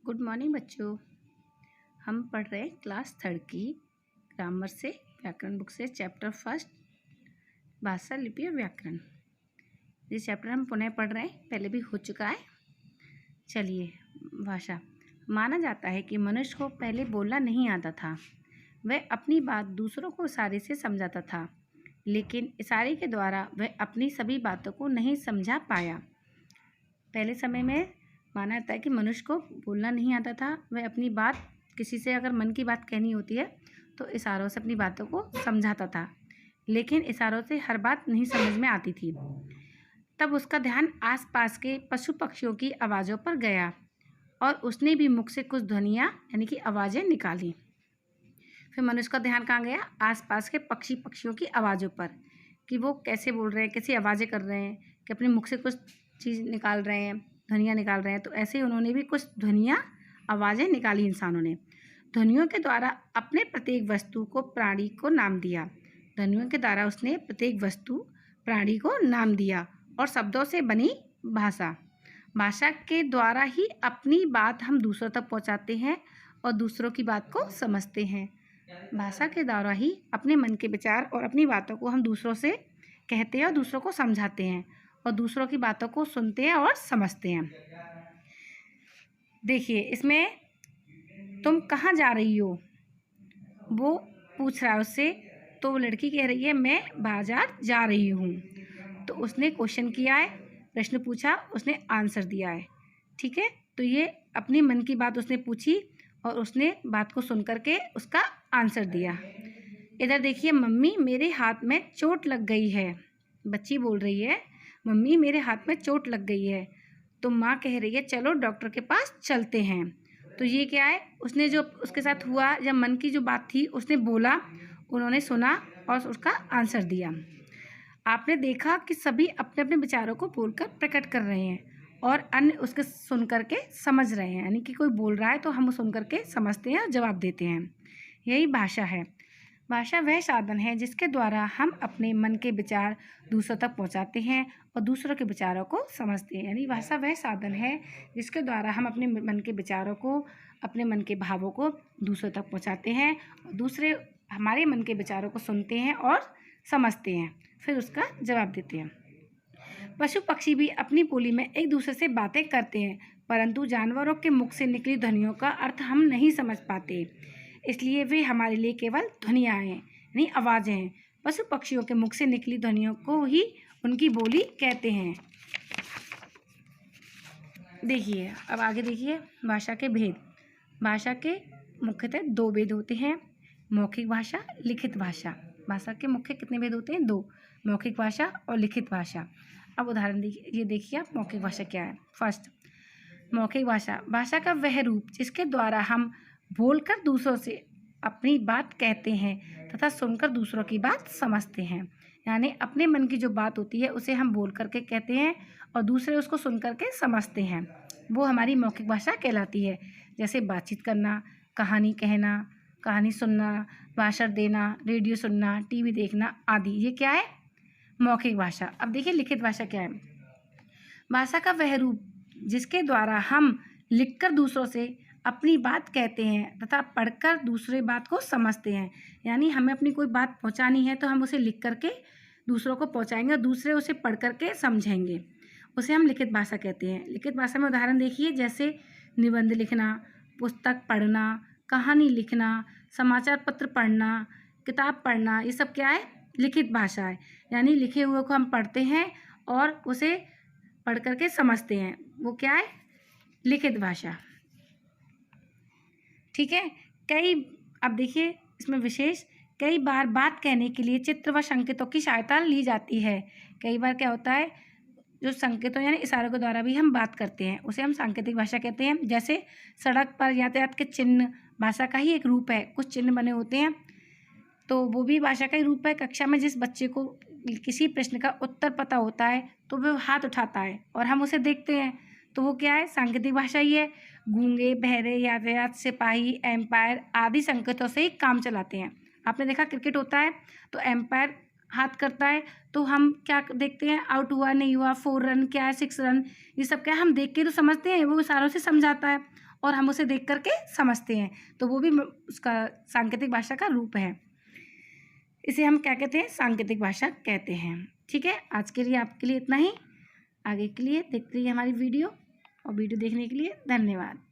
Good morning बच्चों। हम पढ़ रहे हैं क्लास थर्ड की ग्रामर से व्याकरण बुक से चैप्टर फर्स्ट भाषा, लिपि और व्याकरण। ये चैप्टर हम पुनः पढ़ रहे हैं, पहले भी हो चुका है। चलिए, भाषा। माना जाता है कि मनुष्य को पहले बोलना नहीं आता था। वह अपनी बात दूसरों को इशारे से समझाता था, लेकिन इशारे के द्वारा वह अपनी सभी बातों को नहीं समझा पाया। पहले समय में माना जाता है कि मनुष्य को बोलना नहीं आता था। वह अपनी बात, किसी से अगर मन की बात कहनी होती है तो इशारों से अपनी बातों को समझाता था, लेकिन इशारों से हर बात नहीं समझ में आती थी। तब उसका ध्यान आसपास के पशु पक्षियों की आवाज़ों पर गया और उसने भी मुख से कुछ ध्वनियाँ यानी कि आवाज़ें निकाली। फिर मनुष्य का ध्यान कहाँ गया? आसपास के पक्षियों की आवाज़ों पर, कि वो कैसे बोल रहे हैं, कैसी आवाज़ें कर रहे हैं, कि अपने मुख से कुछ चीज़ निकाल रहे हैं, ध्वनियाँ निकाल रहे हैं। तो ऐसे ही उन्होंने भी कुछ ध्वनियाँ, आवाज़ें निकाली इंसानों ने। ध्वनियों के द्वारा अपने प्रत्येक वस्तु को, प्राणी को नाम दिया। ध्वनियों के द्वारा उसने प्रत्येक वस्तु, प्राणी को नाम दिया। और शब्दों से बनी भाषा। भाषा के द्वारा ही अपनी बात हम दूसरों तक पहुंचाते हैं और दूसरों की बात को समझते हैं। भाषा के द्वारा ही अपने मन के विचार और अपनी बातों को हम दूसरों से कहते हैं और दूसरों को समझाते हैं और दूसरों की बातों को सुनते हैं और समझते हैं। देखिए, इसमें तुम कहाँ जा रही हो, वो पूछ रहा है उससे। तो वो लड़की कह रही है मैं बाजार जा रही हूँ। तो उसने क्वेश्चन किया है, प्रश्न पूछा, उसने आंसर दिया है। ठीक है, तो ये अपनी मन की बात उसने पूछी और उसने बात को सुन करके उसका आंसर दिया। इधर देखिए, मम्मी मेरे हाथ में चोट लग गई है। बच्ची बोल रही है मम्मी मेरे हाथ में चोट लग गई है। तो माँ कह रही है चलो डॉक्टर के पास चलते हैं। तो ये क्या है, उसने जो उसके साथ हुआ, जब मन की जो बात थी उसने बोला, उन्होंने सुना और उसका आंसर दिया। आपने देखा कि सभी अपने अपने विचारों को बोलकर प्रकट कर रहे हैं और अन्य उसके सुन करके समझ रहे हैं। यानी कि कोई बोल रहा है तो हम सुन करके समझते हैं और जवाब देते हैं। यही भाषा है। भाषा वह साधन है जिसके द्वारा हम अपने मन के विचार दूसरों तक पहुंचाते हैं और दूसरों के विचारों को समझते हैं। यानी भाषा वह साधन है जिसके द्वारा हम अपने मन के विचारों को, अपने मन के भावों को दूसरों तक पहुंचाते हैं और दूसरे हमारे मन के विचारों को सुनते हैं और समझते हैं, फिर उसका जवाब देते हैं। पशु पक्षी भी अपनी बोली में एक दूसरे से बातें करते हैं, परंतु जानवरों के मुख से निकली ध्वनियों का अर्थ हम नहीं समझ पाते, इसलिए वे हमारे लिए केवल ध्वनियाँ हैं, यानी आवाज़ें हैं। पशु पक्षियों के मुख से निकली ध्वनियों को ही उनकी बोली कहते हैं। देखिए, अब आगे देखिए, भाषा के भेद। भाषा के मुख्यतः दो भेद होते हैं, मौखिक भाषा, लिखित भाषा। भाषा के मुख्य कितने भेद होते हैं? दो, मौखिक भाषा और लिखित भाषा। अब उदाहरण देखिए, ये देखिए आप मौखिक भाषा क्या है। फर्स्ट, मौखिक भाषा। भाषा का वह रूप जिसके द्वारा हम बोलकर दूसरों से अपनी बात कहते हैं तथा सुनकर दूसरों की बात समझते हैं। यानी अपने मन की जो बात होती है उसे हम बोल करके कहते हैं और दूसरे उसको सुन करके समझते हैं, वो हमारी मौखिक भाषा कहलाती है। जैसे बातचीत करना, कहानी कहना, कहानी सुनना, भाषण देना, रेडियो सुनना, टीवी देखना आदि, ये क्या है? मौखिक भाषा। अब देखिए लिखित भाषा क्या है। भाषा का वह रूप जिसके द्वारा हम लिखकर दूसरों से अपनी बात कहते हैं तथा पढ़कर दूसरे बात को समझते हैं। यानी हमें अपनी कोई बात पहुंचानी है तो हम उसे लिख करके दूसरों को पहुंचाएंगे और दूसरे उसे पढ़ करके समझेंगे, उसे हम लिखित भाषा कहते हैं। लिखित भाषा में उदाहरण देखिए, जैसे निबंध लिखना, पुस्तक पढ़ना, कहानी लिखना, समाचार पत्र पढ़ना, किताब पढ़ना, ये सब क्या है? लिखित भाषा है। यानी लिखे हुए को हम पढ़ते हैं और उसे पढ़ करके समझते हैं, वो क्या है? लिखित भाषा। ठीक है। अब देखिए इसमें विशेष, कई बार बात कहने के लिए चित्र व संकेतों की सहायता ली जाती है। कई बार क्या होता है, जो संकेतों यानी इशारों के द्वारा भी हम बात करते हैं, उसे हम सांकेतिक भाषा कहते हैं। जैसे सड़क पर यातायात के चिन्ह भाषा का ही एक रूप है। कुछ चिन्ह बने होते हैं तो वो भी भाषा का ही रूप है। कक्षा में जिस बच्चे को किसी प्रश्न का उत्तर पता होता है तो वह हाथ उठाता है और हम उसे देखते हैं, तो वो क्या है? सांकेतिक भाषा ही है। गूंगे, बहरे, यातायात, सिपाही, एम्पायर आदि संकेतों से ही काम चलाते हैं। आपने देखा क्रिकेट होता है तो एम्पायर हाथ करता है तो हम क्या देखते हैं? आउट हुआ, नहीं हुआ, 4 रन क्या है, 6 रन, ये सब क्या है? हम देख के तो समझते हैं, वो इशारों से समझाता है और हम उसे देख करके समझते हैं, तो वो भी उसका सांकेतिक भाषा का रूप है। इसे हम क्या कहते हैं? सांकेतिक भाषा कहते हैं। ठीक है, आज के लिए आपके लिए इतना ही। आगे के लिए देखते रहिए हमारी वीडियो, और वीडियो देखने के लिए धन्यवाद।